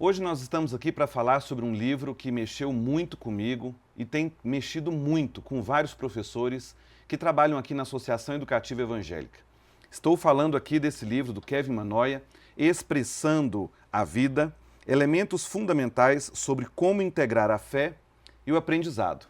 Hoje nós estamos aqui para falar sobre um livro que mexeu muito comigo e tem mexido muito com vários professores que trabalham aqui na Associação Educativa Evangélica. Estou falando aqui desse livro do Kevin Manoia, Expressando a Vida, elementos fundamentais sobre como integrar a fé e o aprendizado.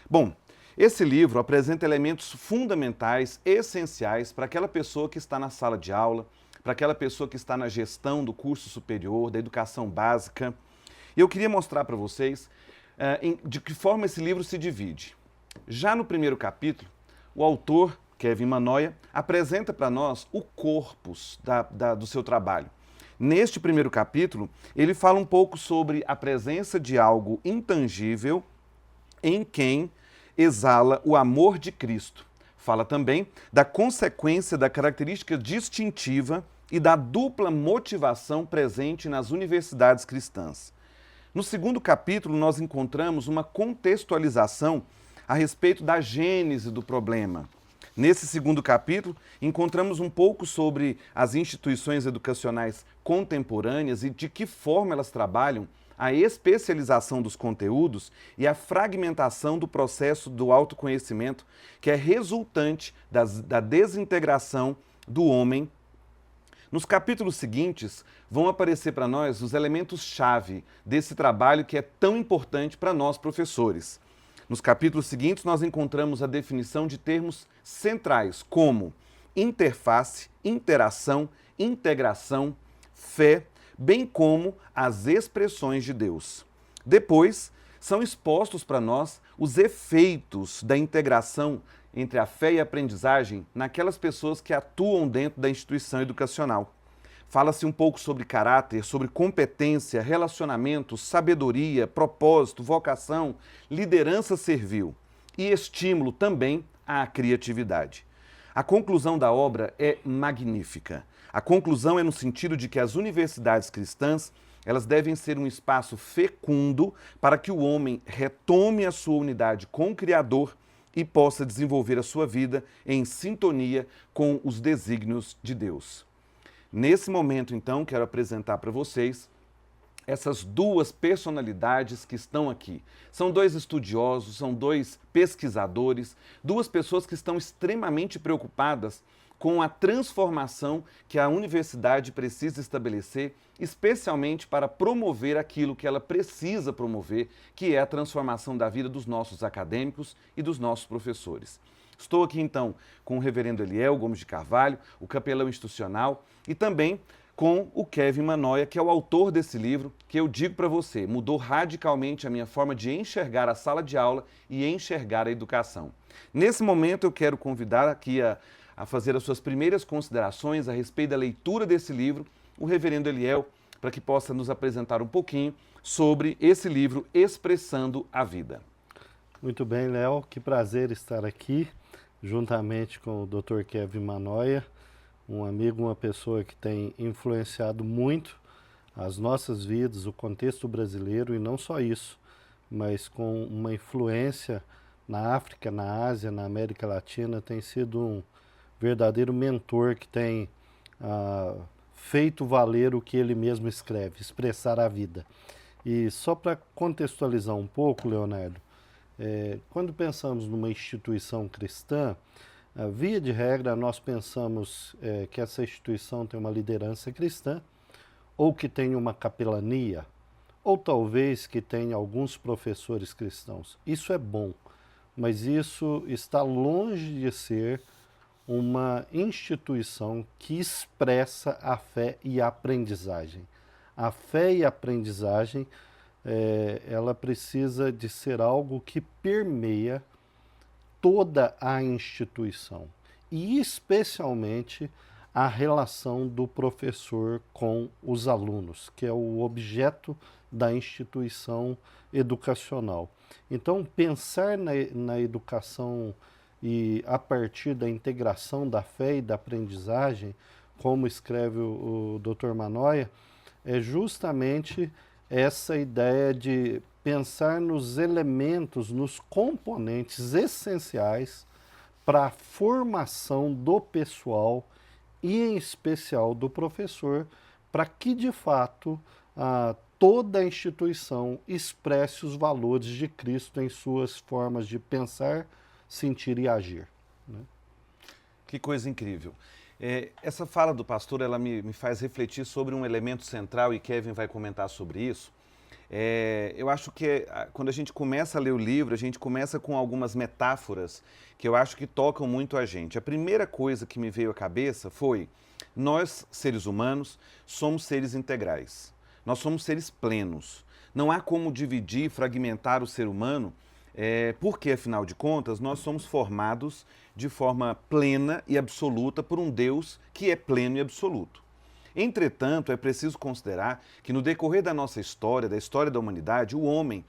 Bom, esse livro apresenta elementos fundamentais, essenciais para aquela pessoa que está na sala de aula, para aquela pessoa que está na gestão do curso superior, da educação básica. E eu queria mostrar para vocês de que forma esse livro se divide. Já no primeiro capítulo, o autor, Kevin Manoia, apresenta para nós o corpus do seu trabalho. Neste primeiro capítulo, ele fala um pouco sobre a presença de algo intangível em quem exala o amor de Cristo. Fala também da consequência da característica distintiva e da dupla motivação presente nas universidades cristãs. No segundo capítulo, nós encontramos uma contextualização a respeito da gênese do problema. Nesse segundo capítulo, encontramos um pouco sobre as instituições educacionais contemporâneas e de que forma elas trabalham a especialização dos conteúdos e a fragmentação do processo do autoconhecimento, que é resultante da desintegração do homem. Nos capítulos seguintes, vão aparecer para nós os elementos-chave desse trabalho que é tão importante para nós, professores. Nos capítulos seguintes, nós encontramos a definição de termos centrais, como interface, interação, integração, fé, bem como as expressões de Deus. Depois, são expostos para nós os efeitos da integração entre a fé e a aprendizagem naquelas pessoas que atuam dentro da instituição educacional. Fala-se um pouco sobre caráter, sobre competência, relacionamento, sabedoria, propósito, vocação, liderança servil e estímulo também à criatividade. A conclusão da obra é magnífica. A conclusão é no sentido de que as universidades cristãs elas devem ser um espaço fecundo para que o homem retome a sua unidade com o Criador e possa desenvolver a sua vida em sintonia com os desígnios de Deus. Nesse momento, então, quero apresentar para vocês essas duas personalidades que estão aqui. São dois estudiosos, são dois pesquisadores, duas pessoas que estão extremamente preocupadas com a transformação que a universidade precisa estabelecer, especialmente para promover aquilo que ela precisa promover, que é a transformação da vida dos nossos acadêmicos e dos nossos professores. Estou aqui, então, com o reverendo Eliel Gomes de Carvalho, o capelão institucional, e também com o Kevin Manoia, que é o autor desse livro, que eu digo para você, mudou radicalmente a minha forma de enxergar a sala de aula e enxergar a educação. Nesse momento, eu quero convidar aqui a fazer as suas primeiras considerações a respeito da leitura desse livro, o reverendo Eliel, para que possa nos apresentar um pouquinho sobre esse livro, Expressando a Vida. Muito bem, Léo, que prazer estar aqui, juntamente com o Dr. Kevin Manoia, um amigo, uma pessoa que tem influenciado muito as nossas vidas, o contexto brasileiro, e não só isso, mas com uma influência na África, na Ásia, na América Latina, tem sido um verdadeiro mentor que tem feito valer o que ele mesmo escreve, expressar a vida. E só para contextualizar um pouco, Leonardo, quando pensamos numa instituição cristã, via de regra nós pensamos que essa instituição tem uma liderança cristã, ou que tem uma capelania, ou talvez que tenha alguns professores cristãos. Isso é bom, mas isso está longe de ser uma instituição que expressa a fé e a aprendizagem. A fé e a aprendizagem, ela precisa de ser algo que permeia toda a instituição e especialmente a relação do professor com os alunos, que é o objeto da instituição educacional. Então, pensar na educação e a partir da integração da fé e da aprendizagem, como escreve o Dr. Manoia, é justamente essa ideia de pensar nos elementos, nos componentes essenciais para a formação do pessoal e, em especial, do professor, para que, de fato, toda a instituição expresse os valores de Cristo em suas formas de pensar, sentir e agir. Né? Que coisa incrível. Essa fala do pastor, ela me faz refletir sobre um elemento central, e Kevin vai comentar sobre isso. Eu acho que quando a gente começa a ler o livro, a gente começa com algumas metáforas que eu acho que tocam muito a gente. A primeira coisa que me veio à cabeça foi: nós, seres humanos, somos seres integrais. Nós somos seres plenos. Não há como dividir, fragmentar o ser humano, porque, afinal de contas, nós somos formados de forma plena e absoluta por um Deus que é pleno e absoluto. Entretanto, é preciso considerar que no decorrer da nossa história, da história da humanidade, o homem,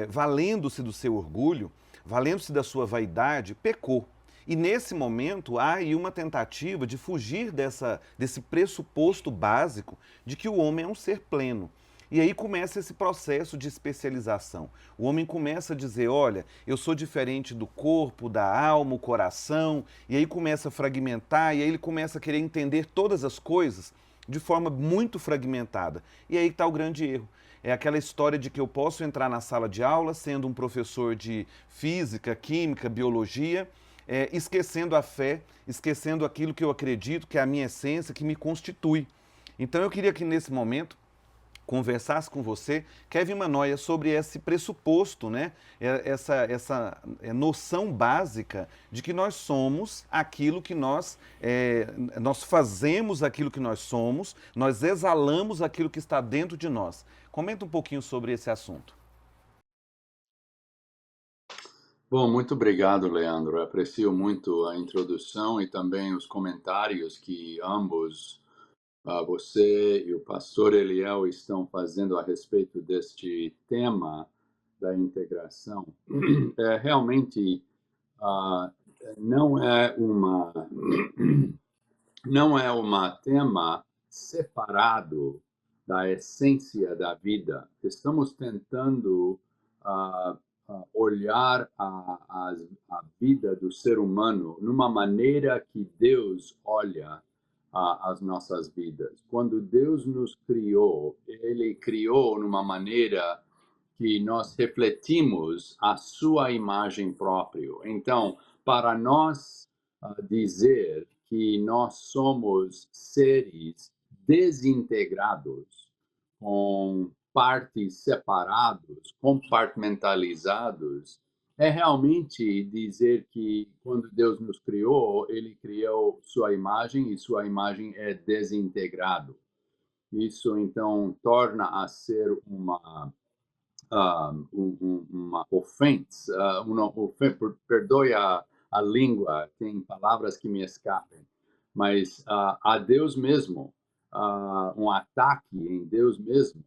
valendo-se do seu orgulho, valendo-se da sua vaidade, pecou. E nesse momento há aí uma tentativa de fugir desse pressuposto básico de que o homem é um ser pleno. E aí começa esse processo de especialização. O homem começa a dizer: olha, eu sou diferente do corpo, da alma, o coração, e aí começa a fragmentar, e aí ele começa a querer entender todas as coisas de forma muito fragmentada. E aí está o grande erro. É aquela história de que eu posso entrar na sala de aula sendo um professor de física, química, biologia, esquecendo a fé, esquecendo aquilo que eu acredito, que é a minha essência, que me constitui. Então eu queria que nesse momento conversasse com você, Kevin Manoia, sobre esse pressuposto, né? Essa noção básica de que nós somos aquilo que nós fazemos aquilo que nós somos, nós exalamos aquilo que está dentro de nós. Comenta um pouquinho sobre esse assunto. Bom, muito obrigado, Leandro. Eu aprecio muito a introdução e também os comentários que ambos, você e o pastor Eliel, estão fazendo a respeito deste tema da integração. Realmente, ah, não é uma não é um tema separado da essência da vida. Estamos tentando olhar a vida do ser humano numa maneira que Deus olha as nossas vidas. Quando Deus nos criou, Ele criou numa maneira que nós refletimos a sua imagem própria. Então, para nós dizer que nós somos seres desintegrados, com partes separados, compartimentalizados, é realmente dizer que quando Deus nos criou, Ele criou sua imagem e sua imagem é desintegrado. Isso, então, torna a ser uma ofensa, perdoe a língua, tem palavras que me escapem, mas a Deus mesmo, um ataque em Deus mesmo,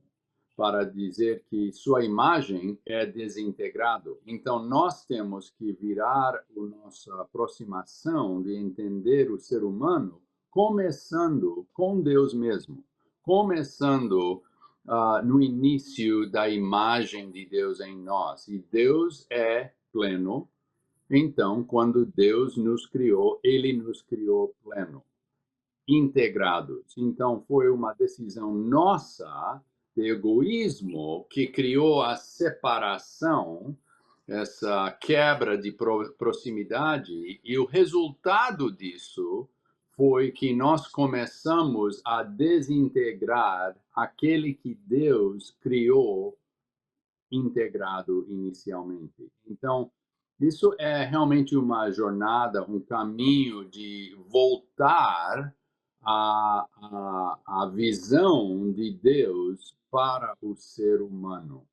para dizer que sua imagem é desintegrado. Então, nós temos que virar a nossa aproximação de entender o ser humano começando com Deus mesmo, começando no início da imagem de Deus em nós. E Deus é pleno, então, quando Deus nos criou, Ele nos criou pleno, integrados. Então, foi uma decisão nossa de egoísmo que criou a separação, essa quebra de proximidade, e o resultado disso foi que nós começamos a desintegrar aquele que Deus criou integrado inicialmente. Então, isso é realmente uma jornada, um caminho de voltar à visão de Deus para o ser humano.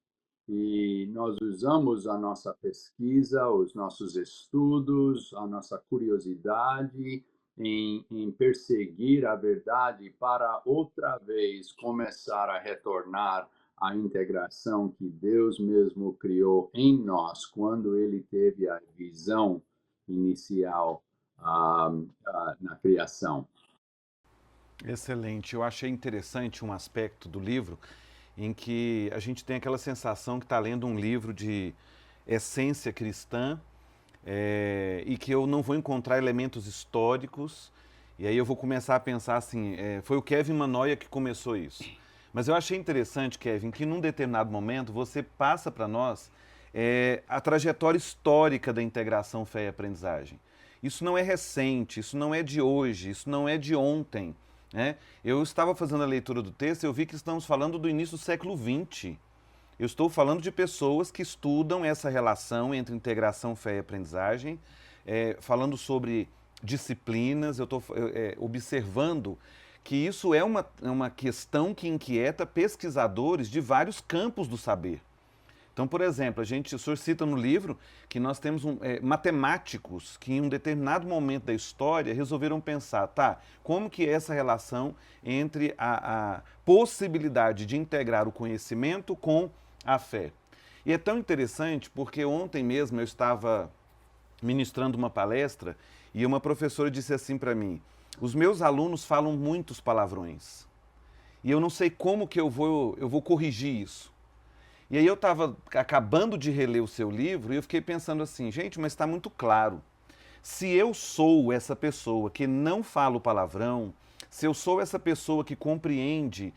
E nós usamos a nossa pesquisa, os nossos estudos, a nossa curiosidade em perseguir a verdade para outra vez começar a retornar à integração que Deus mesmo criou em nós quando Ele teve a visão inicial na criação. Excelente. Eu achei interessante um aspecto do livro em que a gente tem aquela sensação que está lendo um livro de essência cristã, e que eu não vou encontrar elementos históricos, e aí eu vou começar a pensar assim, foi o Kevin Manoia que começou isso. Mas eu achei interessante, Kevin, que num determinado momento você passa para nós a trajetória histórica da integração fé e aprendizagem. Isso não é recente, isso não é de hoje, isso não é de ontem. Né? Eu estava fazendo a leitura do texto e eu vi que estamos falando do início do século XX. Eu estou falando de pessoas que estudam essa relação entre integração, fé e aprendizagem, falando sobre disciplinas, eu estou observando que isso é uma questão que inquieta pesquisadores de vários campos do saber. Então, por exemplo, o senhor cita no livro que nós temos matemáticos que em um determinado momento da história resolveram pensar, tá, como que é essa relação entre a possibilidade de integrar o conhecimento com a fé. E é tão interessante porque ontem mesmo eu estava ministrando uma palestra e uma professora disse assim para mim, os meus alunos falam muitos palavrões e eu não sei como que eu vou corrigir isso. E aí eu estava acabando de reler o seu livro e eu fiquei pensando assim, gente, mas está muito claro. Se eu sou essa pessoa que não fala o palavrão, se eu sou essa pessoa que compreende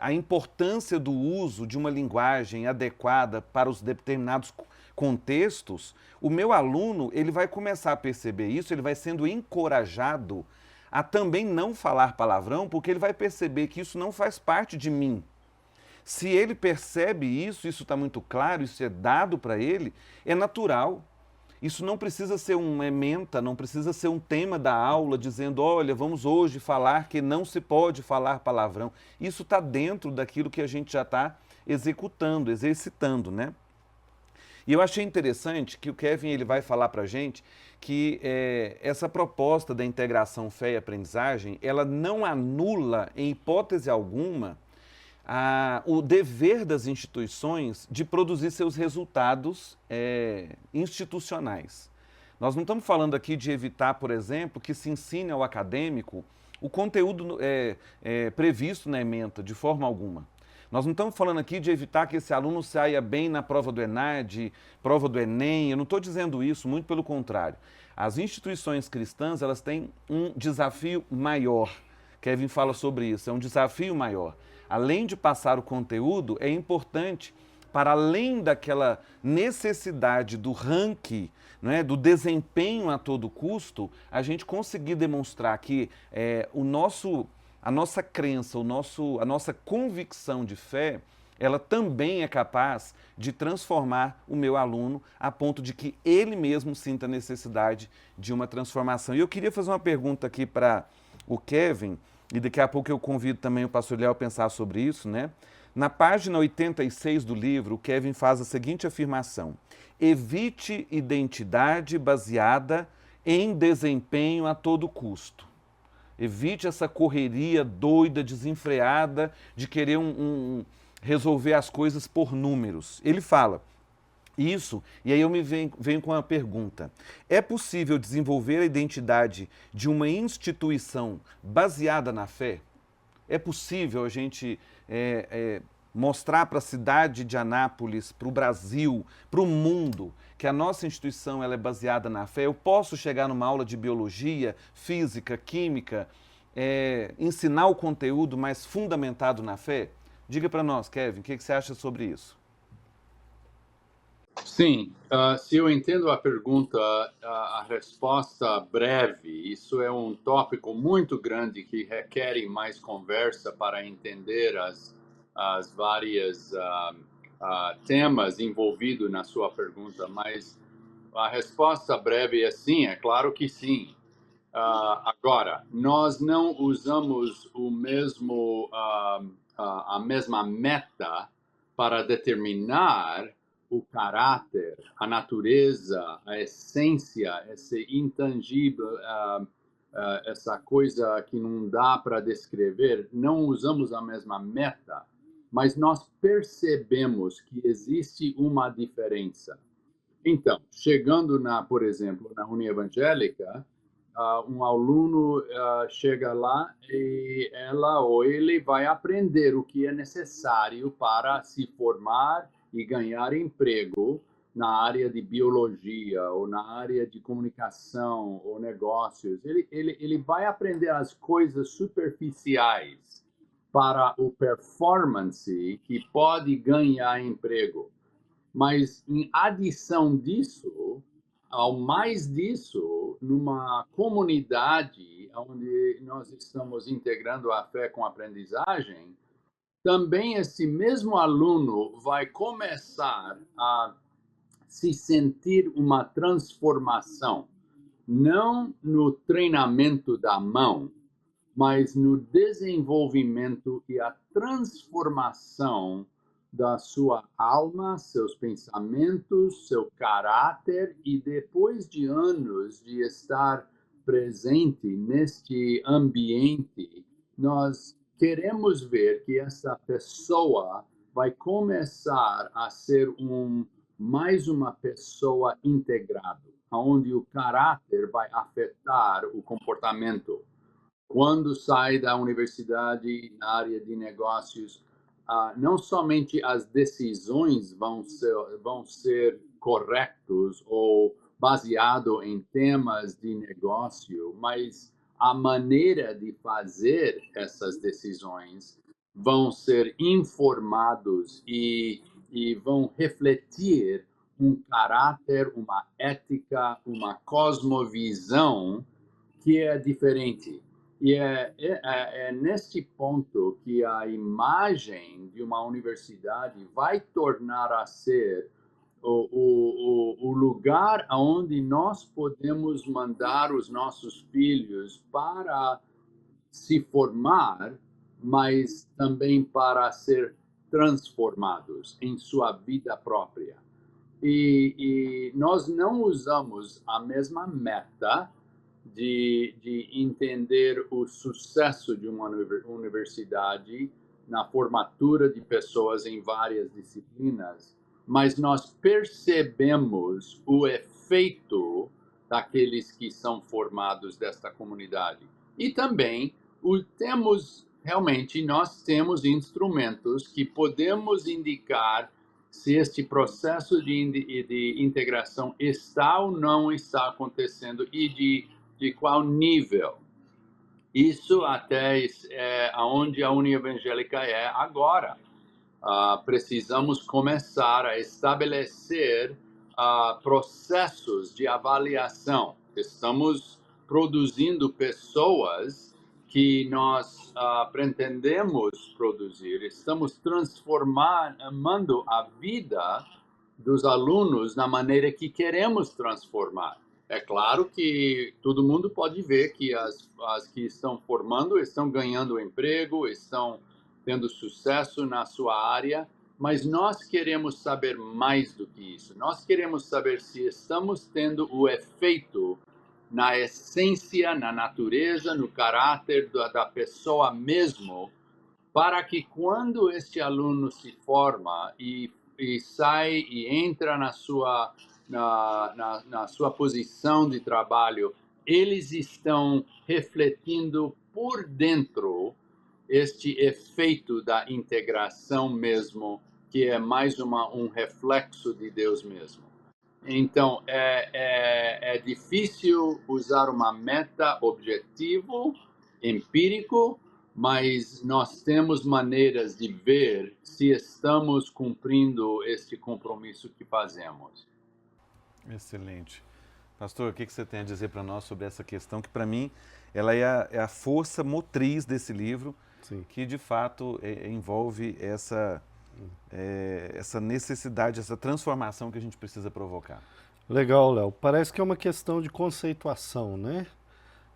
a importância do uso de uma linguagem adequada para os determinados contextos, o meu aluno ele vai começar a perceber isso, ele vai sendo encorajado a também não falar palavrão, porque ele vai perceber que isso não faz parte de mim. Se ele percebe isso está muito claro, isso é dado para ele, é natural. Isso não precisa ser uma ementa, não precisa ser um tema da aula dizendo, olha, vamos hoje falar que não se pode falar palavrão. Isso está dentro daquilo que a gente já está executando, exercitando, né? E eu achei interessante que o Kevin ele vai falar para a gente que essa proposta da integração fé e aprendizagem, ela não anula, em hipótese alguma, o dever das instituições de produzir seus resultados institucionais. Nós não estamos falando aqui de evitar, por exemplo, que se ensine ao acadêmico o conteúdo previsto na ementa, de forma alguma. Nós não estamos falando aqui de evitar que esse aluno saia bem na prova do ENAD, prova do Enem, eu não estou dizendo isso, muito pelo contrário. As instituições cristãs, elas têm um desafio maior. Kevin fala sobre isso, é um desafio maior. Além de passar o conteúdo, é importante, para além daquela necessidade do ranking, né, do desempenho a todo custo, a gente conseguir demonstrar que a nossa crença, a nossa convicção de fé, ela também é capaz de transformar o meu aluno a ponto de que ele mesmo sinta a necessidade de uma transformação. E eu queria fazer uma pergunta aqui para o Kevin, e daqui a pouco eu convido também o pastor Léo a pensar sobre isso, né? Na página 86 do livro, o Kevin faz a seguinte afirmação: evite identidade baseada em desempenho a todo custo. Evite essa correria doida, desenfreada, de querer resolver as coisas por números. Ele fala isso, e aí eu venho com uma pergunta. É possível desenvolver a identidade de uma instituição baseada na fé? É possível a gente mostrar para a cidade de Anápolis, para o Brasil, para o mundo, que a nossa instituição ela é baseada na fé? Eu posso chegar numa aula de biologia, física, química, ensinar o conteúdo mais fundamentado na fé? Diga para nós, Kevin, o que você acha sobre isso? Sim, se eu entendo a pergunta, a resposta breve, isso é um tópico muito grande que requer mais conversa para entender as várias temas envolvidos na sua pergunta, mas a resposta breve é sim, é claro que sim. Agora, nós não usamos a mesma meta para determinar o caráter, a natureza, a essência, esse intangível, essa coisa que não dá para descrever. Não usamos a mesma meta, mas nós percebemos que existe uma diferença. Então, chegando por exemplo, na União Evangélica, um aluno chega lá e ela ou ele vai aprender o que é necessário para se formar e ganhar emprego na área de biologia ou na área de comunicação ou negócios. Ele vai aprender as coisas superficiais. para o performance que pode ganhar emprego. Mas, em adição disso, ao mais disso, numa comunidade onde nós estamos integrando a fé com a aprendizagem, também esse mesmo aluno vai começar a se sentir uma transformação, não no treinamento da mão, mas no desenvolvimento e a transformação da sua alma, seus pensamentos, seu caráter, e depois de anos de estar presente neste ambiente, nós queremos ver que essa pessoa vai começar a ser mais uma pessoa integrada, onde o caráter vai afetar o comportamento. Quando sai da universidade na área de negócios, não somente as decisões vão ser corretos ou baseado em temas de negócio, mas a maneira de fazer essas decisões vão ser informados e vão refletir um caráter, uma ética, uma cosmovisão que é diferente. E é neste ponto que a imagem de uma universidade vai tornar a ser o lugar onde nós podemos mandar os nossos filhos para se formar, mas também para ser transformados em sua vida própria. E nós não usamos a mesma meta de entender o sucesso de uma universidade na formatura de pessoas em várias disciplinas, mas nós percebemos o efeito daqueles que são formados desta comunidade. E também nós temos instrumentos que podemos indicar se este processo de integração está ou não está acontecendo e de qual nível. Isso até é onde a União Evangélica é agora. Precisamos começar a estabelecer processos de avaliação. Estamos produzindo pessoas que nós pretendemos produzir. Estamos transformando a vida dos alunos na maneira que queremos transformar. É claro que todo mundo pode ver que as que estão formando estão ganhando emprego, estão tendo sucesso na sua área, mas nós queremos saber mais do que isso. Nós queremos saber se estamos tendo o efeito na essência, na natureza, no caráter da pessoa mesmo, para que quando este aluno se forma e sai e entra na sua posição de trabalho, eles estão refletindo por dentro este efeito da integração mesmo, que é mais um reflexo de Deus mesmo. Então, é difícil usar uma meta objetivo, empírico, mas nós temos maneiras de ver se estamos cumprindo este compromisso que fazemos. Excelente. Pastor, o que você tem a dizer para nós sobre essa questão, que para mim ela é a força motriz desse livro, sim, que de fato envolve essa necessidade, essa transformação que a gente precisa provocar. Legal, Léo. Parece que é uma questão de conceituação, né?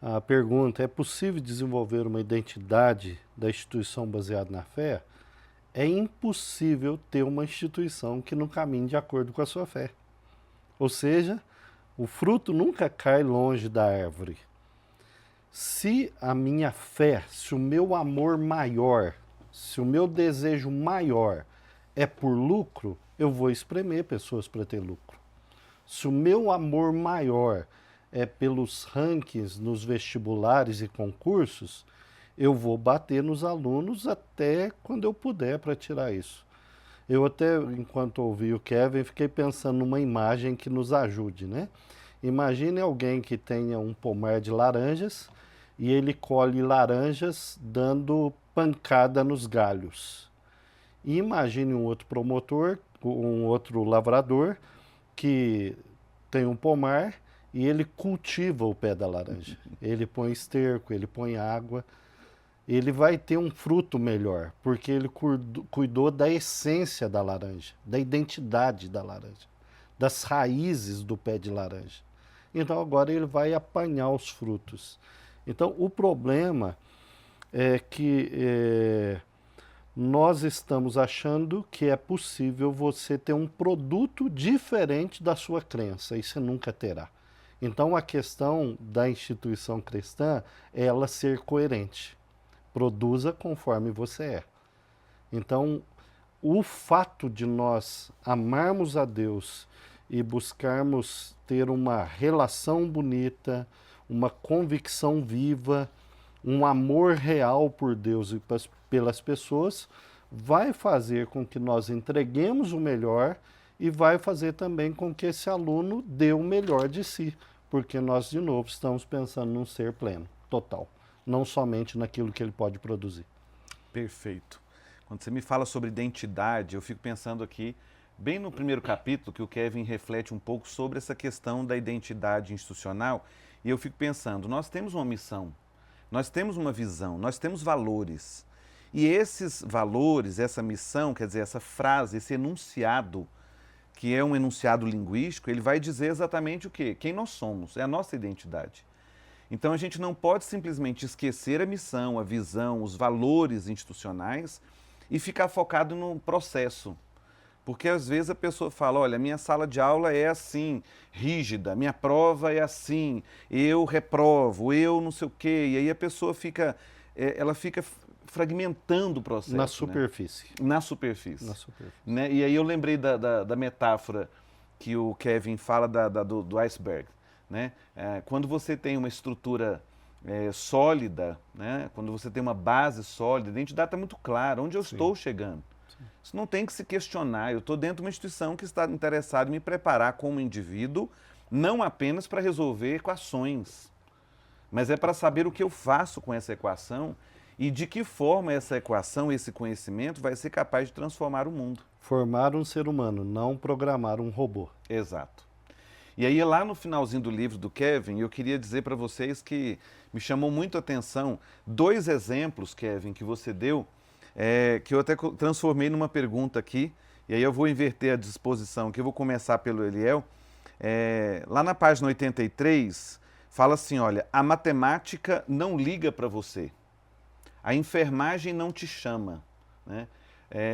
A pergunta: é possível desenvolver uma identidade da instituição baseada na fé? É impossível ter uma instituição que não caminhe de acordo com a sua fé. Ou seja, o fruto nunca cai longe da árvore. Se a minha fé, se o meu amor maior, se o meu desejo maior é por lucro, eu vou espremer pessoas para ter lucro. Se o meu amor maior é pelos rankings nos vestibulares e concursos, eu vou bater nos alunos até quando eu puder para tirar isso. Eu até, enquanto ouvi o Kevin, fiquei pensando numa imagem que nos ajude, né? Imagine alguém que tenha um pomar de laranjas e ele colhe laranjas dando pancada nos galhos. E imagine um outro promotor, um outro lavrador, que tem um pomar e ele cultiva o pé da laranja. Ele põe esterco, ele põe água. Ele vai ter um fruto melhor, porque ele cuidou da essência da laranja, da identidade da laranja, das raízes do pé de laranja. Então agora ele vai apanhar os frutos. Então o problema é que nós estamos achando que é possível você ter um produto diferente da sua crença, e você nunca terá. Então a questão da instituição cristã é ela ser coerente. Produza conforme você é. Então, o fato de nós amarmos a Deus e buscarmos ter uma relação bonita, uma convicção viva, um amor real por Deus e pelas pessoas, vai fazer com que nós entreguemos o melhor e vai fazer também com que esse aluno dê o melhor de si, porque nós, de novo, estamos pensando num ser pleno, total, não somente naquilo que ele pode produzir. Perfeito. Quando você me fala sobre identidade, eu fico pensando aqui, bem no primeiro capítulo, que o Kevin reflete um pouco sobre essa questão da identidade institucional, e eu fico pensando, nós temos uma missão, nós temos uma visão, nós temos valores. E esses valores, essa missão, quer dizer, essa frase, esse enunciado, que é um enunciado linguístico, ele vai dizer exatamente o quê? Quem nós somos, é a nossa identidade. Então a gente não pode simplesmente esquecer a missão, a visão, os valores institucionais e ficar focado no processo. Porque às vezes a pessoa fala, olha, minha sala de aula é assim, rígida, minha prova é assim, eu reprovo, eu não sei o quê. E aí a pessoa fica, ela fica fragmentando o processo. Na superfície. Né? Na superfície. Na superfície. Né? E aí eu lembrei da metáfora que o Kevin fala do iceberg. Né? Quando você tem uma estrutura sólida, né? Quando você tem uma base sólida, a identidade está muito clara, onde eu estou chegando. Isso não tem que se questionar. Eu estou dentro de uma instituição que está interessada em me preparar como indivíduo, não apenas para resolver equações, mas é para saber o que eu faço com essa equação e de que forma essa equação, esse conhecimento vai ser capaz de transformar o mundo. Formar um ser humano, não programar um robô. Exato. E aí lá no finalzinho do livro do Kevin, eu queria dizer para vocês que me chamou muito a atenção 2 exemplos, Kevin, que você deu, que eu até transformei numa pergunta aqui, e aí eu vou inverter a disposição, que eu vou começar pelo Eliel. Lá na página 83, fala assim, olha, a matemática não liga para você, a enfermagem não te chama. Né?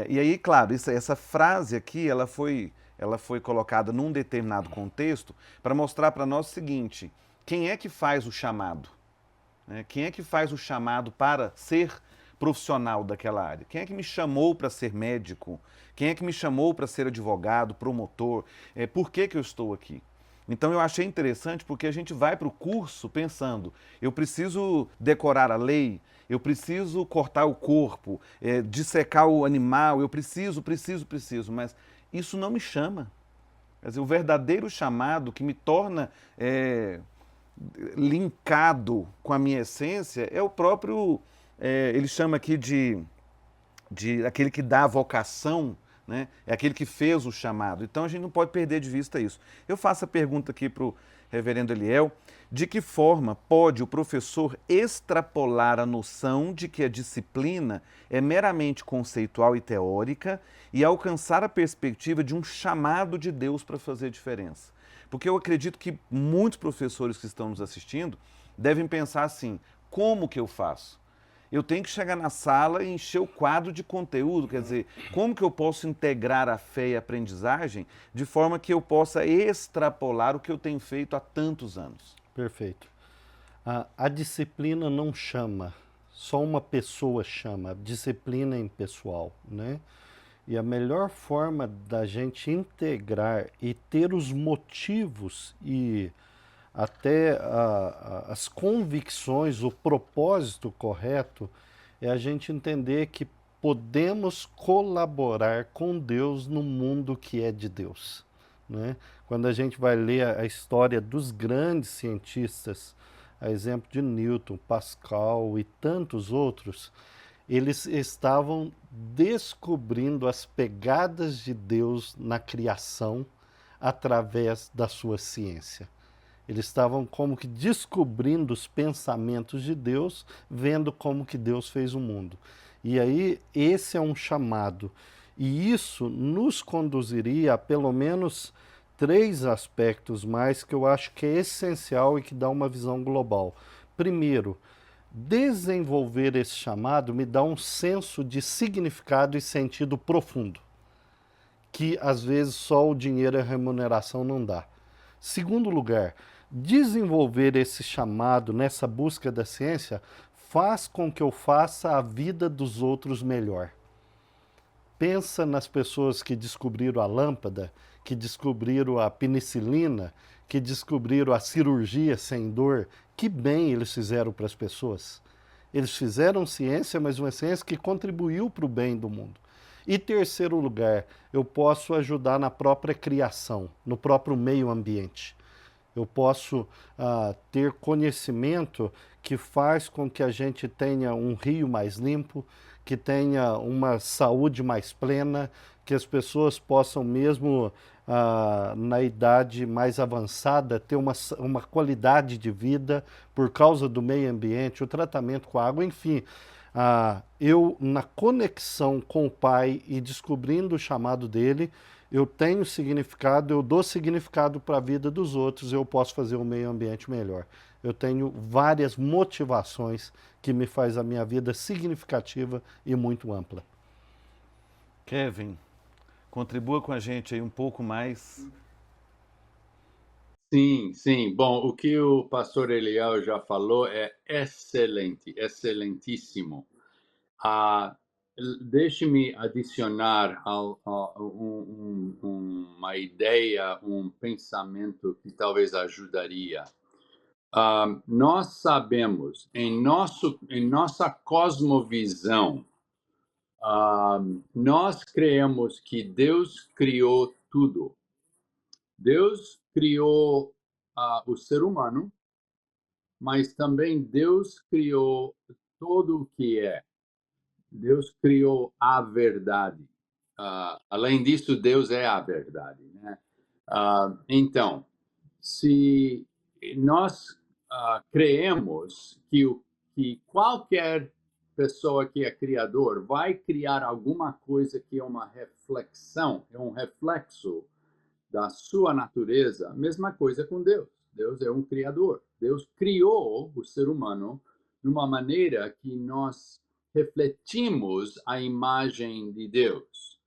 E aí, claro, essa frase aqui, ela foi colocada num determinado contexto para mostrar para nós o seguinte, quem é que faz o chamado? Né? Quem é que faz o chamado para ser profissional daquela área? Quem é que me chamou para ser médico? Quem é que me chamou para ser advogado, promotor? Por que eu estou aqui? Então eu achei interessante porque a gente vai para o curso pensando, eu preciso decorar a lei, eu preciso cortar o corpo, dissecar o animal, eu preciso, mas isso não me chama. Quer dizer, o verdadeiro chamado que me torna linkado com a minha essência é o próprio, ele chama aqui de aquele que dá a vocação, né? É aquele que fez o chamado. Então a gente não pode perder de vista isso. Eu faço a pergunta aqui para o reverendo Eliel, de que forma pode o professor extrapolar a noção de que a disciplina é meramente conceitual e teórica e alcançar a perspectiva de um chamado de Deus para fazer diferença? Porque eu acredito que muitos professores que estão nos assistindo devem pensar assim, como que eu faço? Eu tenho que chegar na sala e encher o quadro de conteúdo, quer dizer, como que eu posso integrar a fé e a aprendizagem de forma que eu possa extrapolar o que eu tenho feito há tantos anos? Perfeito. A disciplina não chama, só uma pessoa chama, a disciplina é impessoal, né? E a melhor forma da gente integrar e ter os motivos e até as convicções, o propósito correto, é a gente entender que podemos colaborar com Deus no mundo que é de Deus. Né? Quando a gente vai ler a história dos grandes cientistas, a exemplo de Newton, Pascal e tantos outros, Eles estavam descobrindo as pegadas de Deus na criação através da sua ciência. Eles estavam como que descobrindo os pensamentos de Deus, vendo como que Deus fez o mundo. E aí, esse é um chamado. E isso nos conduziria a pelo menos 3 aspectos mais que eu acho que é essencial e que dá uma visão global. Primeiro, desenvolver esse chamado me dá um senso de significado e sentido profundo, que às vezes só o dinheiro e a remuneração não dá. Segundo lugar, desenvolver esse chamado nessa busca da ciência faz com que eu faça a vida dos outros melhor. Pensa nas pessoas que descobriram a lâmpada, que descobriram a penicilina, que descobriram a cirurgia sem dor. Que bem eles fizeram para as pessoas. Eles fizeram ciência, mas uma ciência que contribuiu para o bem do mundo. E terceiro lugar, eu posso ajudar na própria criação, no próprio meio ambiente. Eu posso ter conhecimento que faz com que a gente tenha um rio mais limpo, que tenha uma saúde mais plena, que as pessoas possam mesmo na idade mais avançada ter uma qualidade de vida por causa do meio ambiente, o tratamento com a água, enfim. Eu, na conexão com o Pai e descobrindo o chamado dele, eu tenho significado, eu dou significado para a vida dos outros, eu posso fazer o meio ambiente melhor. Eu tenho várias motivações que me faz a minha vida significativa e muito ampla. Kevin, contribua com a gente aí um pouco mais. Sim, sim. Bom, o que o pastor Eliel já falou é excelente, excelentíssimo. Deixe-me adicionar uma ideia, um pensamento que talvez ajudaria. Nós sabemos, em nossa cosmovisão, nós cremos que Deus criou tudo. Deus criou o ser humano, mas também Deus criou todo o que é. Deus criou a verdade. Além disso, Deus é a verdade, né? Então, se nós creemos que qualquer pessoa que é criador vai criar alguma coisa que é uma reflexão, é um reflexo da sua natureza, mesma coisa com Deus. Deus é um criador. Deus criou o ser humano de uma maneira que nós refletimos a imagem de Deus.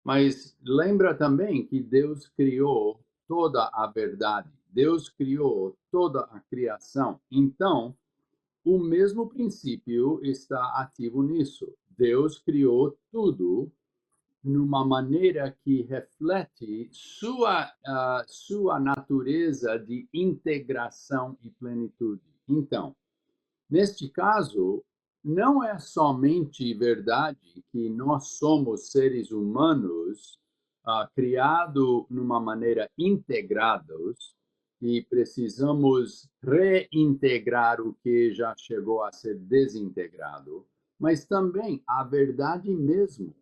Mas lembra também que Deus criou toda a verdade. Deus criou toda a criação. Então, o mesmo princípio está ativo nisso. Deus criou tudo numa maneira que reflete sua natureza de integração e plenitude. Então, neste caso, não é somente verdade que nós somos seres humanos criados numa maneira integrados e precisamos reintegrar o que já chegou a ser desintegrado, mas também a verdade mesmo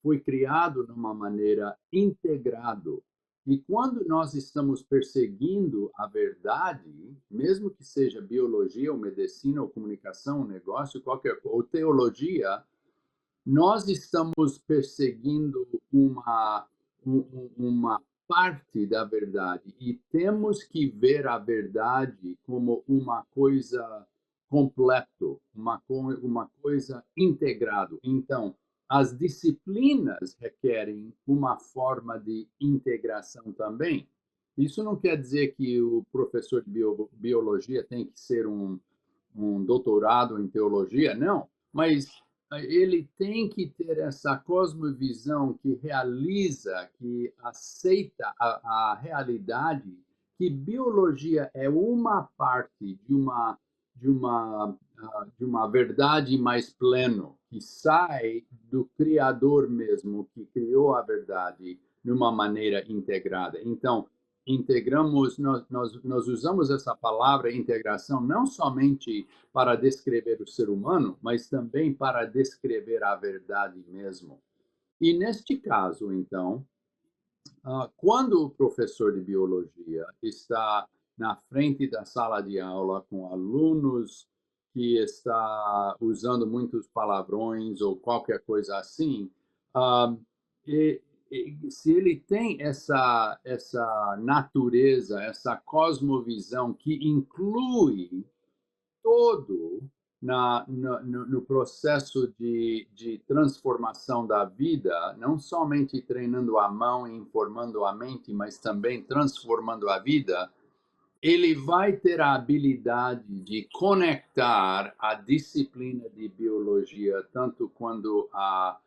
foi criado de uma maneira integrado. E quando nós estamos perseguindo a verdade, mesmo que seja biologia, ou medicina, ou comunicação, ou negócio, ou teologia, nós estamos perseguindo uma parte da verdade e temos que ver a verdade como uma coisa completo, uma coisa integrado. Então, as disciplinas requerem uma forma de integração também. Isso não quer dizer que o professor de biologia tem que ser um doutorado em teologia, não. Mas ele tem que ter essa cosmovisão que realiza, que aceita a realidade, que biologia é uma parte de uma verdade mais pleno, que sai do Criador mesmo, que criou a verdade de uma maneira integrada. Então, integramos, nós usamos essa palavra integração não somente para descrever o ser humano, mas também para descrever a verdade mesmo. E neste caso, então, quando o professor de biologia está na frente da sala de aula com alunos que está usando muitos palavrões ou qualquer coisa assim, ah, e, se ele tem essa natureza, essa cosmovisão que inclui todo no processo de transformação da vida, não somente treinando a mão e informando a mente, mas também transformando a vida, ele vai ter a habilidade de conectar a disciplina de biologia, tanto quando a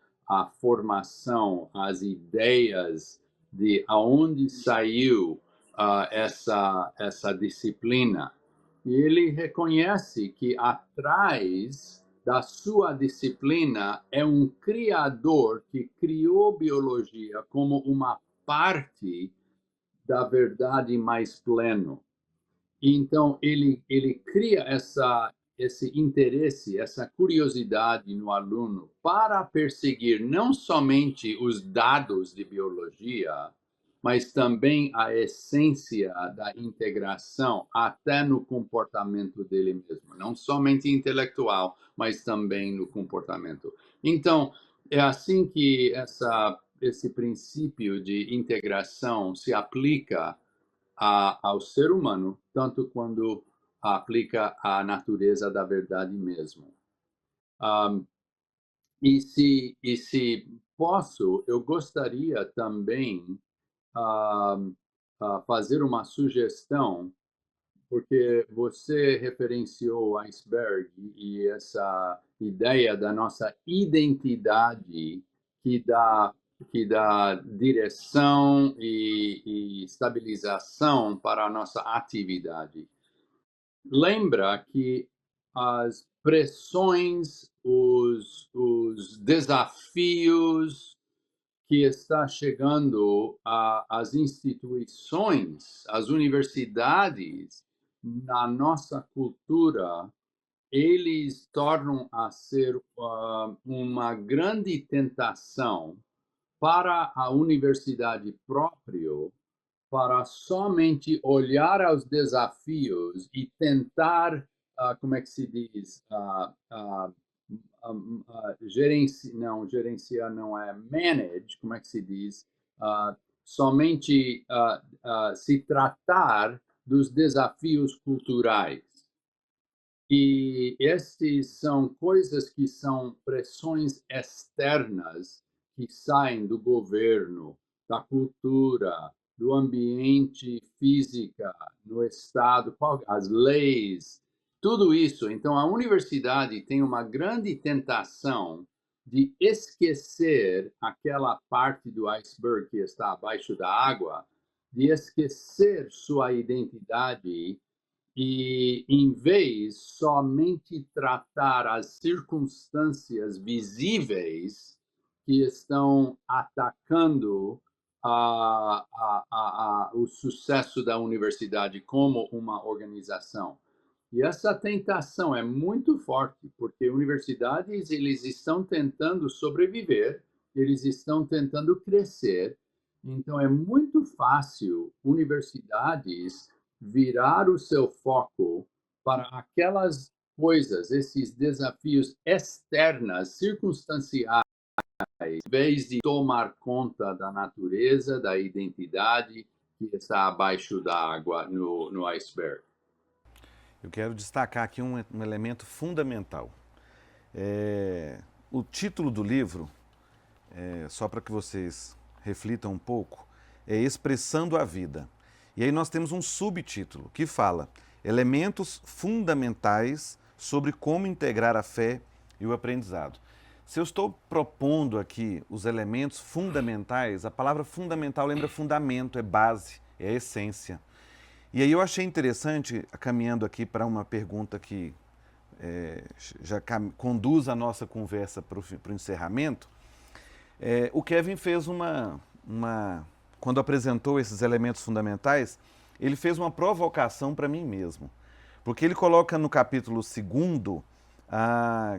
formação, as ideias de aonde saiu essa disciplina. E ele reconhece que atrás da sua disciplina é um criador que criou biologia como uma parte da verdade mais pleno. Então, ele cria esse interesse, essa curiosidade no aluno para perseguir não somente os dados de biologia, mas também a essência da integração até no comportamento dele mesmo, não somente intelectual, mas também no comportamento. Então, é assim que esse princípio de integração se aplica ao ser humano, tanto quando aplica à natureza da verdade mesmo. Um, se posso, eu gostaria também fazer uma sugestão, porque você referenciou o iceberg e essa ideia da nossa identidade que dá direção e estabilização para a nossa atividade. Lembra que as pressões, os desafios que está chegando às instituições, às universidades, na nossa cultura, eles tornam a ser uma grande tentação para a universidade própria, para somente olhar aos desafios e tentar, como é que se diz, gerenciar não é manage, como é que se diz, somente se tratar dos desafios culturais. E esses são coisas que são pressões externas que saem do governo, da cultura, do ambiente física, no estado, as leis, tudo isso. Então, a universidade tem uma grande tentação de esquecer aquela parte do iceberg que está abaixo da água, de esquecer sua identidade e, em vez somente tratar as circunstâncias visíveis que estão atacando o sucesso da universidade como uma organização. E essa tentação é muito forte, porque universidades eles estão tentando sobreviver, eles estão tentando crescer. Então é muito fácil universidades virar o seu foco para aquelas coisas, esses desafios externos, circunstanciais, em vez de tomar conta da natureza, da identidade que está abaixo da água no iceberg. Eu quero destacar aqui um elemento fundamental. O título do livro, só para que vocês reflitam um pouco, é Expressando a Vida. E aí nós temos um subtítulo que fala Elementos fundamentais sobre como integrar a fé e o aprendizado. Se eu estou propondo aqui os elementos fundamentais, a palavra fundamental lembra fundamento, é base, é essência. E aí eu achei interessante, caminhando aqui para uma pergunta que já conduz a nossa conversa para o encerramento, o Kevin fez uma quando apresentou esses elementos fundamentais, ele fez uma provocação para mim mesmo. Porque ele coloca no capítulo 2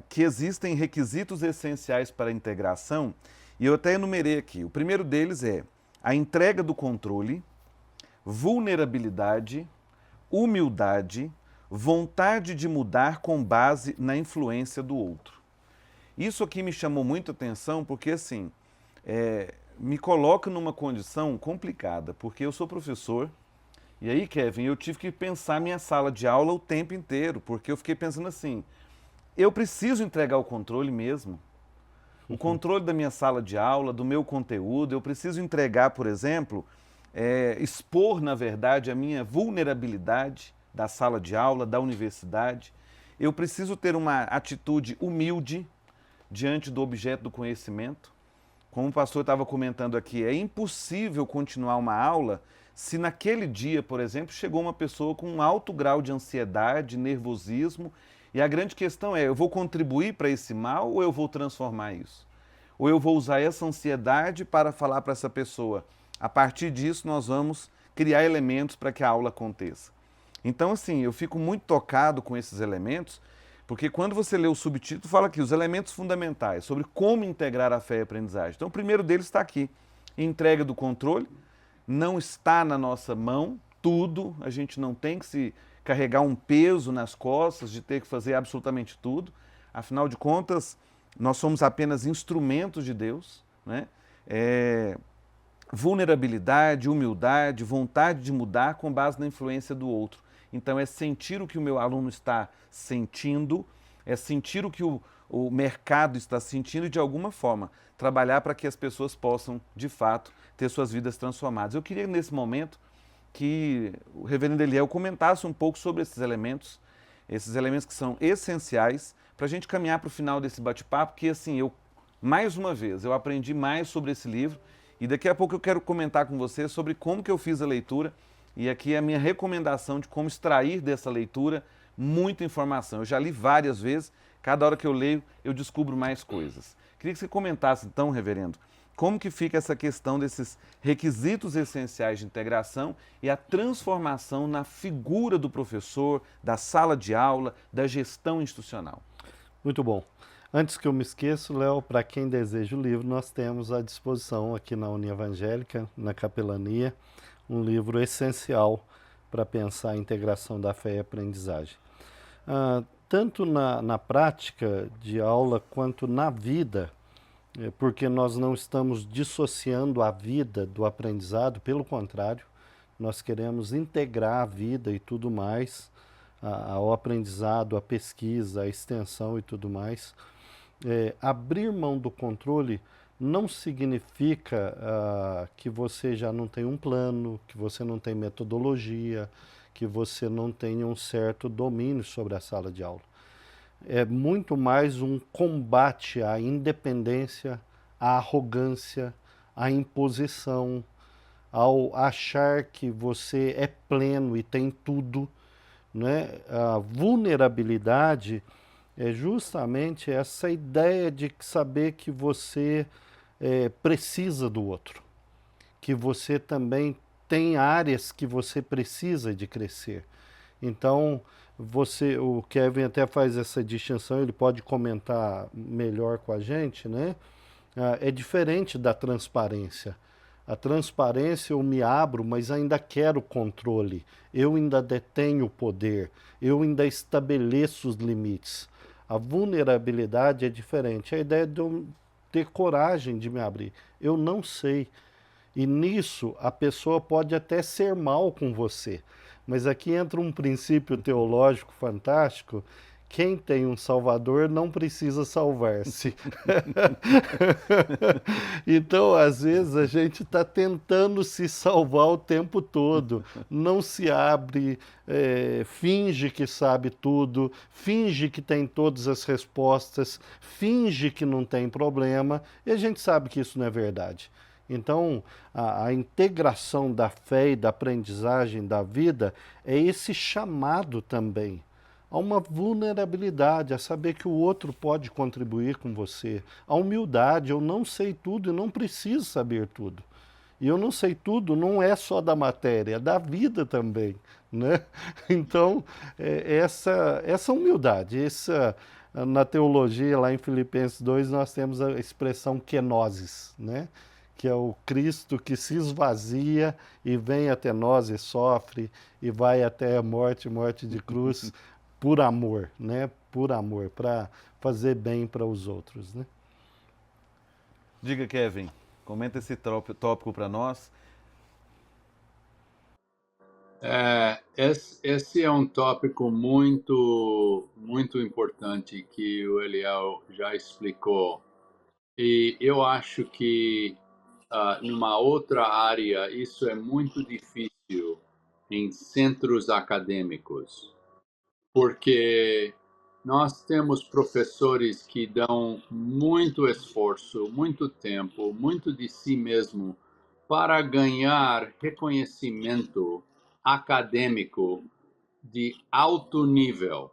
que existem requisitos essenciais para a integração, e eu até enumerei aqui. O primeiro deles é a entrega do controle, vulnerabilidade, humildade, vontade de mudar com base na influência do outro. Isso aqui me chamou muito a atenção porque, assim, me coloca numa condição complicada, porque eu sou professor, e aí, Kevin, eu tive que pensar minha sala de aula o tempo inteiro, porque eu fiquei pensando assim, eu preciso entregar o controle mesmo. O controle da minha sala de aula, do meu conteúdo, eu preciso entregar, por exemplo, expor, na verdade, a minha vulnerabilidade da sala de aula, da universidade. Eu preciso ter uma atitude humilde diante do objeto do conhecimento. Como o pastor estava comentando aqui, é impossível continuar uma aula se naquele dia, por exemplo, chegou uma pessoa com um alto grau de ansiedade, nervosismo, e a grande questão é, eu vou contribuir para esse mal ou eu vou transformar isso? Ou eu vou usar essa ansiedade para falar para essa pessoa, a partir disso nós vamos criar elementos para que a aula aconteça. Então, assim, eu fico muito tocado com esses elementos, porque quando você lê o subtítulo, fala aqui, os elementos fundamentais, sobre como integrar a fé e a aprendizagem. Então, o primeiro deles está aqui, entrega do controle, não está na nossa mão tudo, a gente não tem que se carregar um peso nas costas de ter que fazer absolutamente tudo. Afinal de contas, nós somos apenas instrumentos de Deus, né? Vulnerabilidade, humildade, vontade de mudar com base na influência do outro. Então é sentir o que o meu aluno está sentindo, é sentir o que o mercado está sentindo e de alguma forma trabalhar para que as pessoas possam, de fato, ter suas vidas transformadas. Eu queria nesse momento que o reverendo Eliel comentasse um pouco sobre esses elementos que são essenciais para a gente caminhar para o final desse bate-papo, porque assim, mais uma vez, eu aprendi mais sobre esse livro e daqui a pouco eu quero comentar com você sobre como que eu fiz a leitura e aqui é a minha recomendação de como extrair dessa leitura muita informação. Eu já li várias vezes, cada hora que eu leio eu descubro mais coisas. Queria que você comentasse então, reverendo, como que fica essa questão desses requisitos essenciais de integração e a transformação na figura do professor, da sala de aula, da gestão institucional? Muito bom. Antes que eu me esqueça, Léo, para quem deseja o livro, nós temos à disposição aqui na União Evangélica, na capelania, um livro essencial para pensar a integração da fé e aprendizagem. Tanto na prática de aula quanto na vida, porque nós não estamos dissociando a vida do aprendizado, pelo contrário, nós queremos integrar a vida e tudo mais, ao aprendizado, à pesquisa, à extensão e tudo mais. Abrir mão do controle não significa que você já não tem um plano, que você não tem metodologia, que você não tenha um certo domínio sobre a sala de aula. É muito mais um combate à independência, à arrogância, à imposição, ao achar que você é pleno e tem tudo, né? A vulnerabilidade é justamente essa ideia de saber que você precisa do outro, que você também tem áreas que você precisa de crescer. Então, o Kevin até faz essa distinção, ele pode comentar melhor com a gente, né? É diferente da transparência. A transparência eu me abro, mas ainda quero controle. Eu ainda detenho o poder. Eu ainda estabeleço os limites. A vulnerabilidade é diferente. A ideia de eu ter coragem de me abrir. Eu não sei. E nisso a pessoa pode até ser mal com você. Mas aqui entra um princípio teológico fantástico. Quem tem um Salvador não precisa salvar-se. Então, às vezes, a gente está tentando se salvar o tempo todo. Não se abre, finge que sabe tudo, finge que tem todas as respostas, finge que não tem problema, e a gente sabe que isso não é verdade. Então, a integração da fé e da aprendizagem da vida é esse chamado também. Há uma vulnerabilidade, a saber que o outro pode contribuir com você. A humildade, eu não sei tudo e não preciso saber tudo. E eu não sei tudo, não é só da matéria, é da vida também, né? Então, essa humildade, na teologia, lá em Filipenses 2, nós temos a expressão kenosis, né? Que é o Cristo que se esvazia e vem até nós e sofre e vai até a morte, morte de cruz, por amor, né? Por amor, para fazer bem para os outros, né? Diga, Kevin, comenta esse tópico para nós. Esse é um tópico muito importante que o Eliel já explicou. E eu acho que, numa outra área, isso é muito difícil em centros acadêmicos, porque nós temos professores que dão muito esforço, muito tempo, muito de si mesmo para ganhar reconhecimento acadêmico de alto nível,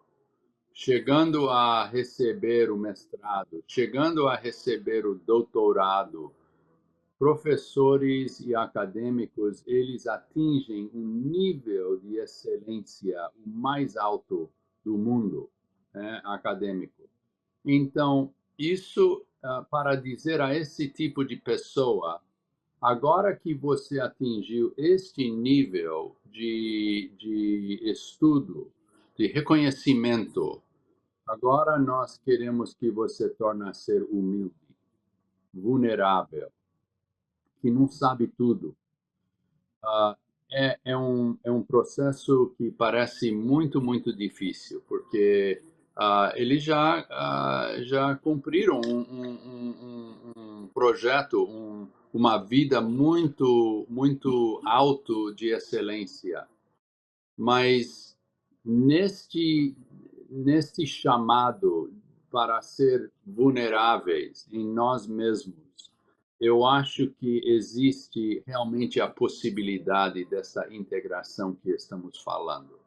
chegando a receber o mestrado, chegando a receber o doutorado. Professores e acadêmicos, eles atingem um nível de excelência o mais alto do mundo, né, acadêmico. Então, isso para dizer a esse tipo de pessoa, agora que você atingiu este nível de estudo, de reconhecimento, agora nós queremos que você torne a ser humilde, vulnerável, que não sabe tudo. Ah, é um processo que parece muito difícil, porque eles já cumpriram um projeto, uma vida muito alto de excelência. Mas neste chamado para ser vulneráveis em nós mesmos, eu acho que existe realmente a possibilidade dessa integração que estamos falando.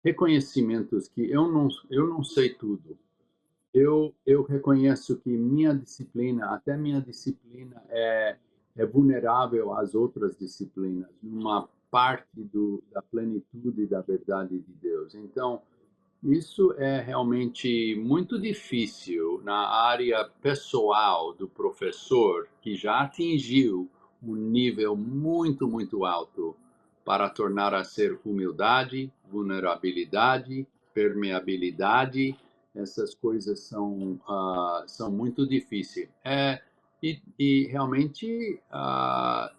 Reconhecimentos que eu não sei tudo. Eu reconheço que até minha disciplina é vulnerável às outras disciplinas, numa parte da plenitude da verdade de Deus. Então, isso é realmente muito difícil na área pessoal do professor, que já atingiu um nível muito alto para tornar a ser humildade, vulnerabilidade, permeabilidade. Essas coisas são muito difíceis. E realmente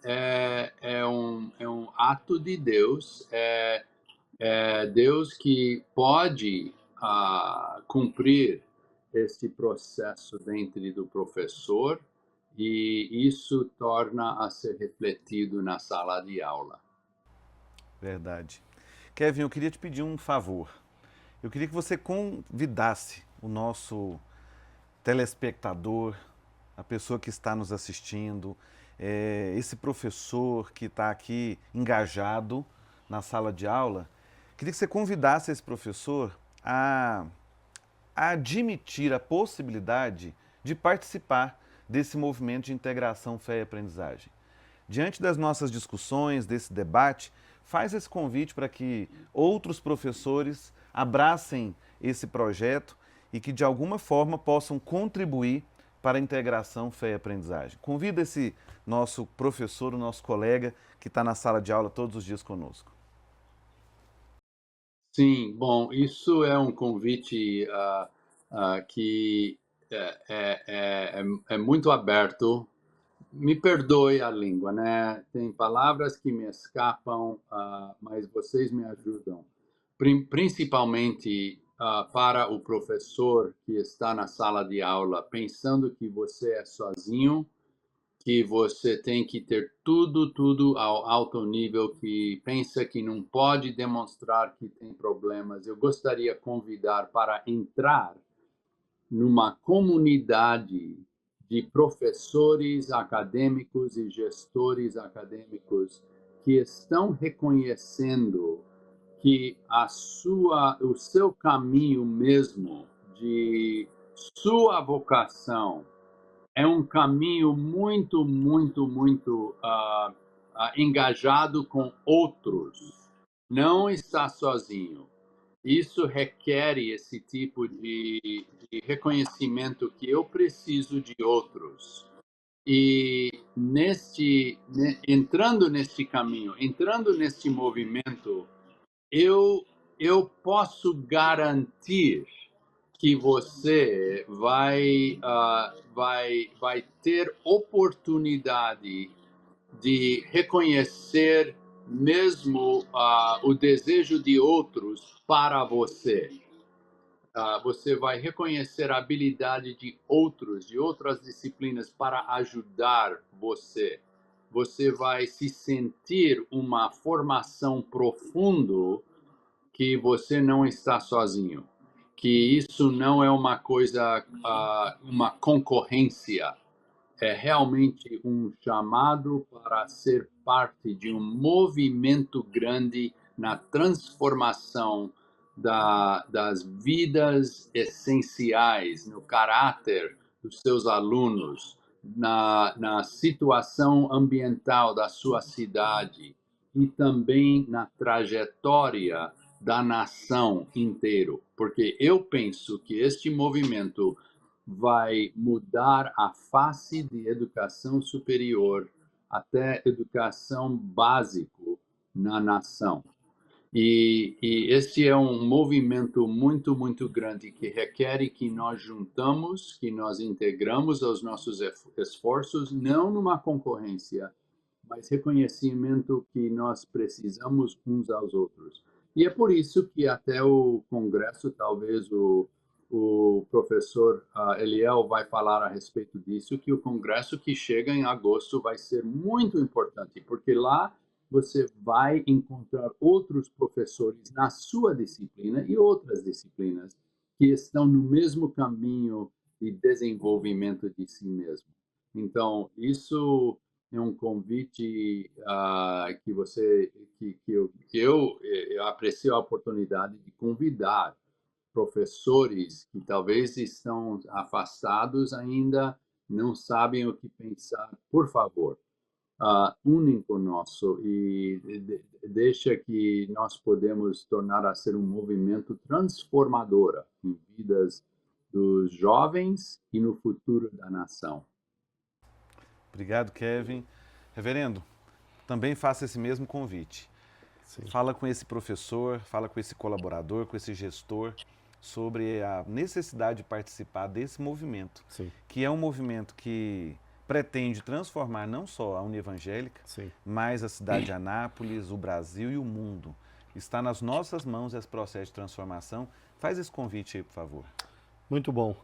é um ato de Deus. É Deus que pode cumprir este processo dentro do professor, e isso torna a ser refletido na sala de aula. Verdade. Kevin, eu queria te pedir um favor. Eu queria que você convidasse o nosso telespectador, a pessoa que está nos assistindo, esse professor que está aqui engajado na sala de aula. Queria que você convidasse esse professor a admitir a possibilidade de participar desse movimento de integração fé e aprendizagem. Diante das nossas discussões, desse debate, faz esse convite para que outros professores abracem esse projeto e que de alguma forma possam contribuir para a integração fé e aprendizagem. Convida esse nosso professor, o nosso colega que está na sala de aula todos os dias conosco. Sim, bom, isso é um convite que é muito aberto. Me perdoe a língua, né? Tem palavras que me escapam, mas vocês me ajudam. Principalmente para o professor que está na sala de aula, pensando que você é sozinho, que você tem que ter tudo ao alto nível, que pensa que não pode demonstrar que tem problemas. Eu gostaria de convidar para entrar numa comunidade de professores acadêmicos e gestores acadêmicos que estão reconhecendo que o seu caminho mesmo, de sua vocação, é um caminho muito engajado com outros, não está sozinho. Isso requer esse tipo de reconhecimento que eu preciso de outros. E entrando neste caminho, entrando neste movimento, eu posso garantir que você vai ter oportunidade de reconhecer mesmo o desejo de outros para você. Você vai reconhecer a habilidade de outros, de outras disciplinas para ajudar você. Você vai se sentir uma formação profunda que você não está sozinho, que isso não é uma coisa, uma concorrência, é realmente um chamado para ser parte de um movimento grande na transformação das vidas essenciais, no caráter dos seus alunos, na situação ambiental da sua cidade e também na trajetória da nação inteira. Porque eu penso que este movimento vai mudar a face de educação superior até educação básico na nação. E este é um movimento muito, muito grande que requer que nós juntamos, que nós integramos aos nossos esforços, não numa concorrência, mas reconhecimento que nós precisamos uns aos outros. E é por isso que até o Congresso, talvez o professor Eliel vai falar a respeito disso, que o Congresso que chega em agosto vai ser muito importante, porque lá você vai encontrar outros professores na sua disciplina e outras disciplinas que estão no mesmo caminho de desenvolvimento de si mesmo. Então, isso é um convite eu aprecio a oportunidade de convidar professores que talvez estão afastados ainda, não sabem o que pensar. Por favor, unem conosco e deixa que nós podemos tornar a ser um movimento transformador em vidas dos jovens e no futuro da nação. Obrigado, Kevin. Reverendo, também faça esse mesmo convite. Sim. Fala com esse professor, fala com esse colaborador, com esse gestor, sobre a necessidade de participar desse movimento, Sim. que é um movimento que pretende transformar não só a Univangélica, Sim. mas a cidade de Anápolis, o Brasil e o mundo. Está nas nossas mãos esse processo de transformação. Faz esse convite aí, por favor. Muito bom.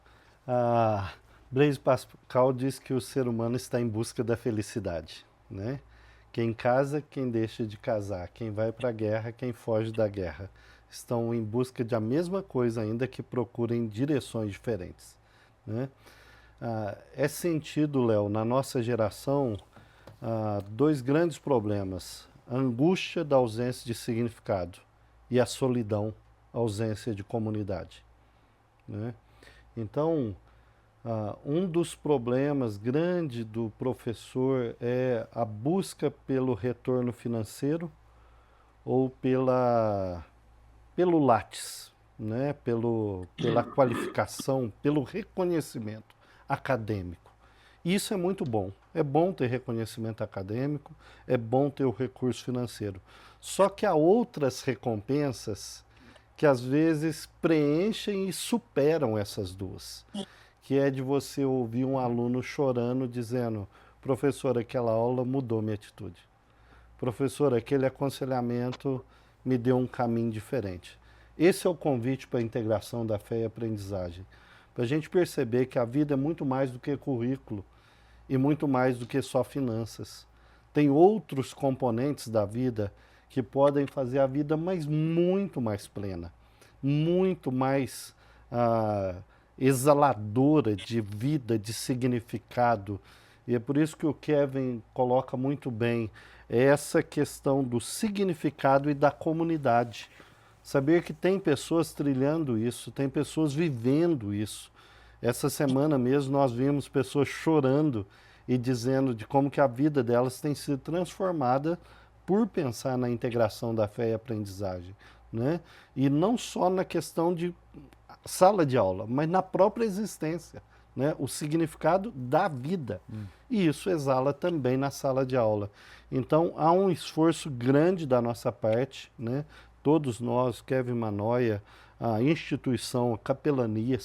Blaise Pascal diz que o ser humano está em busca da felicidade, né? Quem casa, quem deixa de casar, quem vai para a guerra, quem foge da guerra, estão em busca de a mesma coisa, ainda que procurem direções diferentes, né? É sentido, Léo, na nossa geração, dois grandes problemas: a angústia da ausência de significado e a solidão, a ausência de comunidade, né? Então, um dos problemas grandes do professor é a busca pelo retorno financeiro ou pelo látis, né? Pela qualificação, pelo reconhecimento acadêmico. Isso é muito bom. É bom ter reconhecimento acadêmico, é bom ter o recurso financeiro. Só que há outras recompensas que às vezes preenchem e superam essas duas. Que é de você ouvir um aluno chorando, dizendo: professor, aquela aula mudou minha atitude. Professor, aquele aconselhamento me deu um caminho diferente. Esse é o convite para a integração da fé e aprendizagem. Para a gente perceber que a vida é muito mais do que currículo e muito mais do que só finanças. Tem outros componentes da vida que podem fazer a vida muito mais plena, muito mais exaladora de vida, de significado. E é por isso que o Kevin coloca muito bem essa questão do significado e da comunidade. Saber que tem pessoas trilhando isso, tem pessoas vivendo isso. Essa semana mesmo nós vimos pessoas chorando e dizendo de como que a vida delas tem sido transformada por pensar na integração da fé e aprendizagem, né? E não só na questão de sala de aula, mas na própria existência, né? O significado da vida. E isso exala também na sala de aula. Então, há um esforço grande da nossa parte, né? Todos nós, Kevin Manoia, a instituição, a capelania,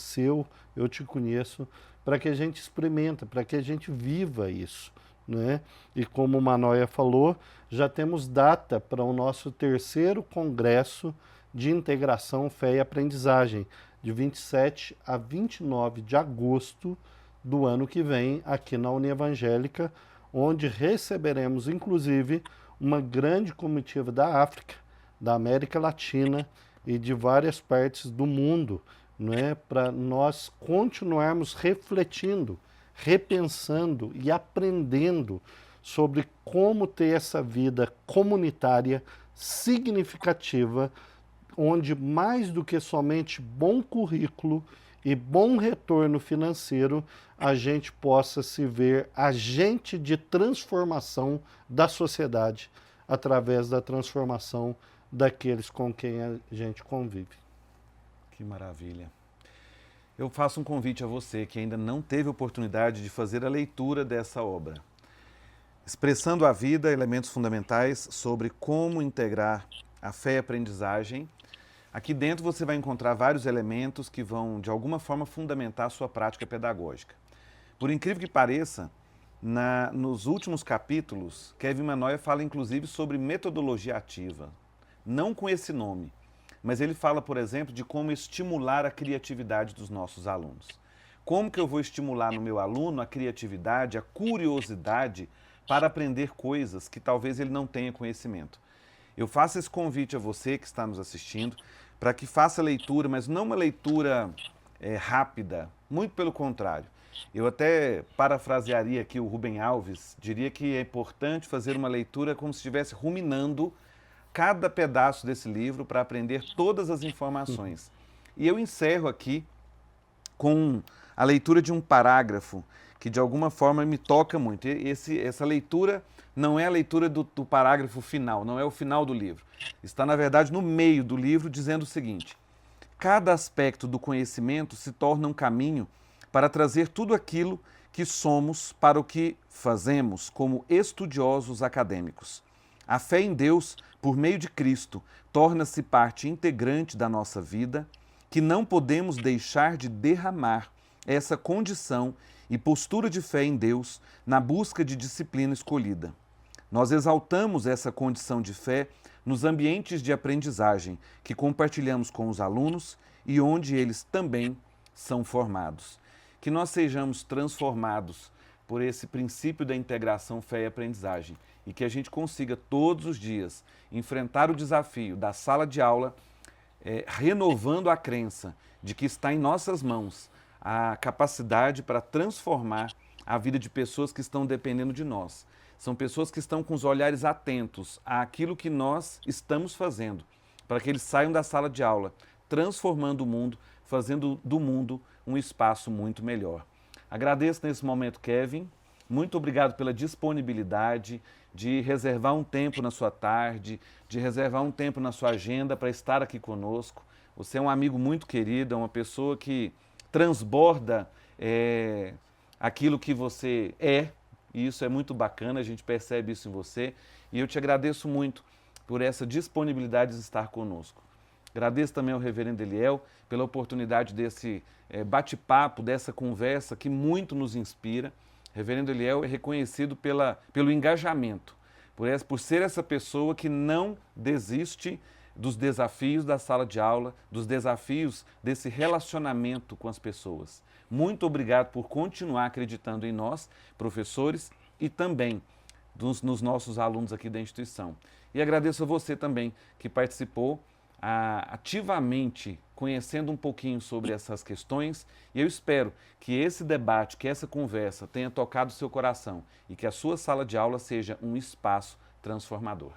eu te conheço, para que a gente experimenta, para que a gente viva isso, né? E como o Manoia falou, já temos data para o nosso 3º Congresso de Integração, Fé e Aprendizagem, de 27 a 29 de agosto do ano que vem, aqui na Unievangélica, onde receberemos, inclusive, uma grande comitiva da África, da América Latina e de várias partes do mundo, né, para nós continuarmos refletindo, repensando e aprendendo sobre como ter essa vida comunitária significativa, onde mais do que somente bom currículo e bom retorno financeiro, a gente possa se ver agente de transformação da sociedade através da transformação daqueles com quem a gente convive. Que maravilha. Eu faço um convite a você que ainda não teve oportunidade de fazer a leitura dessa obra. Expressando a Vida, elementos fundamentais sobre como integrar a fé e a aprendizagem. Aqui dentro você vai encontrar vários elementos que vão, de alguma forma, fundamentar a sua prática pedagógica. Por incrível que pareça, nos últimos capítulos, Kevin Manoia fala inclusive sobre metodologia ativa. Não com esse nome, mas ele fala, por exemplo, de como estimular a criatividade dos nossos alunos. Como que eu vou estimular no meu aluno a criatividade, a curiosidade para aprender coisas que talvez ele não tenha conhecimento. Eu faço esse convite a você que está nos assistindo para que faça a leitura, mas não uma leitura rápida, muito pelo contrário. Eu até parafrasearia aqui o Rubem Alves, diria que é importante fazer uma leitura como se estivesse ruminando cada pedaço desse livro para aprender todas as informações. E eu encerro aqui com a leitura de um parágrafo que de alguma forma me toca muito. Essa leitura não é a leitura do parágrafo final, não é o final do livro. Está, na verdade, no meio do livro, dizendo o seguinte: cada aspecto do conhecimento se torna um caminho para trazer tudo aquilo que somos para o que fazemos como estudiosos acadêmicos. A fé em Deus, por meio de Cristo, torna-se parte integrante da nossa vida, que não podemos deixar de derramar essa condição e postura de fé em Deus na busca de disciplina escolhida. Nós exaltamos essa condição de fé nos ambientes de aprendizagem que compartilhamos com os alunos e onde eles também são formados. Que nós sejamos transformados por esse princípio da integração fé e aprendizagem e que a gente consiga todos os dias enfrentar o desafio da sala de aula, renovando a crença de que está em nossas mãos a capacidade para transformar a vida de pessoas que estão dependendo de nós. São pessoas que estão com os olhares atentos àquilo que nós estamos fazendo, para que eles saiam da sala de aula, transformando o mundo, fazendo do mundo um espaço muito melhor. Agradeço nesse momento, Kevin. Muito obrigado pela disponibilidade de reservar um tempo na sua tarde, de reservar um tempo na sua agenda para estar aqui conosco. Você é um amigo muito querido, é uma pessoa que transborda aquilo que você é, e isso é muito bacana, a gente percebe isso em você, e eu te agradeço muito por essa disponibilidade de estar conosco. Agradeço também ao reverendo Eliel pela oportunidade desse bate-papo, dessa conversa que muito nos inspira. O reverendo Eliel é reconhecido pelo engajamento, por ser essa pessoa que não desiste dos desafios da sala de aula, dos desafios desse relacionamento com as pessoas. Muito obrigado por continuar acreditando em nós, professores, e também nos nossos alunos aqui da instituição. E agradeço a você também que participou ativamente, conhecendo um pouquinho sobre essas questões, e eu espero que esse debate, que essa conversa tenha tocado o seu coração e que a sua sala de aula seja um espaço transformador.